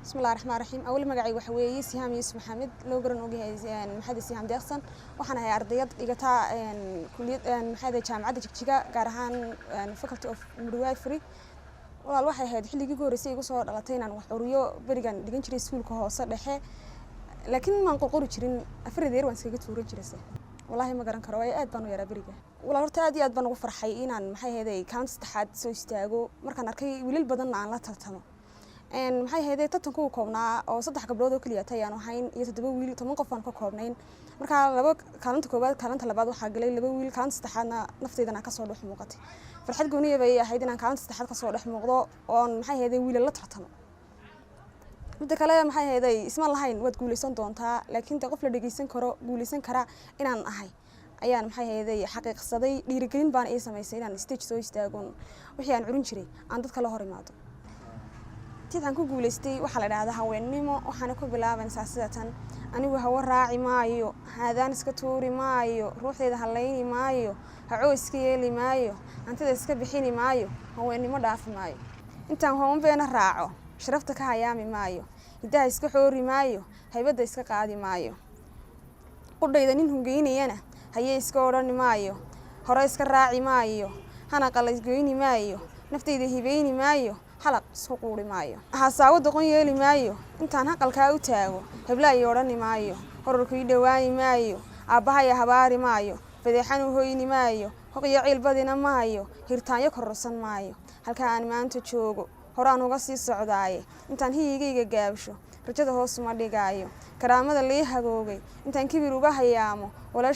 بسم الله الرحمن الرحيم أول مقعي وحوي سهام يوسف محمد لو قرن وجه محمد سهام ديقسن وحنا هي أرضيات إجتاع كلية محمد جامعة جكتشجا قارهان faculty of midwifery والله واحد هاد حلي جيجو رسي جوصور لاتين عن وحوريو برجان دقن شري سكول كهوسة دحى لكن ما نقول قرو شرين أفرد يروان سكيت فوري جرسه والله ما قرن كرواي أدبان ويا برجع والله ارتادي أدبان وفرحين عن محي هذا كان استحاد سويستاجو مركان أركي وليل بدن عن لا ترتمه maxay hayday tatanku koobnaa oo 3 gabdhood oo kaliya tayaan waxayn iyo 7 wiil 10 qof aan ka koobnayn marka laba kaalinta koobaad kaalinta labaad waxa galay 2 wiil kaalinta saddexaadna nafteedana ka soo dhex muuqatay farxad gooniye bay ahayd inaan kaalinta saddexaad ka soo dhex muuqdo oo maxay hayday wiil la tartamo mid kale maxay hayday isma lahayn wad guuleysan doontaa laakiin qof la dhageysan karo guuleysan kara inaan ahay ayaan maxay hayday xaqiiqsaday dhiirigelin baan ay sameysay inaan stage soo istaagon wixii aan curin jiray aan dadka la hor imaado aan ku guuleystay waxa la yiraahdaa haweenimo waxaan ku bilaaban saasatan anigu hawa raaci maayo haadaan iska tuuri maayo ruuxdeeda halayni maayo haco iska yeeli maayo antida iska bixini maayo haweenimo dhaaf maayo intaan hoon beena raaco sharafta ka hayaami maayo idaa iska xoori maayo haybada iska qaadi maayo qudayda nin hungeynayana hayee iska oran maayo hore iska raaci maayo hana qalays goyni maayo nafteyda hibeeyni maayo halaq soo quuri maayo haasawo doqon yeeli maayo intaan haqalka u taago hebla ay oran maayo horarku ii dhawaani maayo aabahay habaari maayo fadeexan u hoyni maayo hoqiyo cilbadina maayo hirtaanyo kororsan maayo halka aan maanta joogo horaan uga sii socdaaye intaan hiyigayga gaabsho rajada hoos ma dhigaayo karaamada lii hagoogay intaan kibir uga hayaamo wala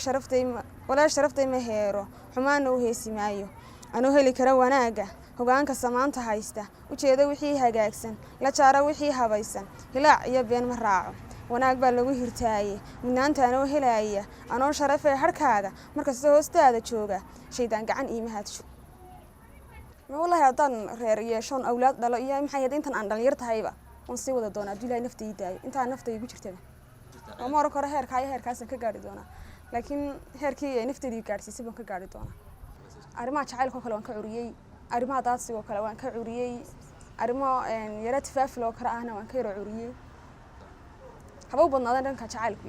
sharaftay ma heero xumaan u heesi maayo anoo heli kara wanaaga hogaanka samaanta haysta ujeedo wixii hagaagsan la jaara wixii habaysan hilaac iyo been ma raaco wanaag baa lagu hirtaayay midnaanta anoo helaya anoo sharafay harkaaga markasta hoostaada jooga shaydaan gacan iima haadsho wallahi haddaan reer yeeshoon awlaad dhalo iyo maxay hayd intan aan dhalinyar tahayba waan sii wada doonaa Abdullaahi naftayda intaan naftayda igu jirtaba oo mar kore heerkaasan ka gaari doonaa laakiin heerkii ay naftayda gaarsiisay baan ka gaari doonaa arrimaha jacaylka kale waan ka curiyay arrimaha daadsiga kale waan ka curiyay arrimo yara tifaafil oo kale ahna waan ka yara curiyay haba u badnaadeen dhanka jacaylku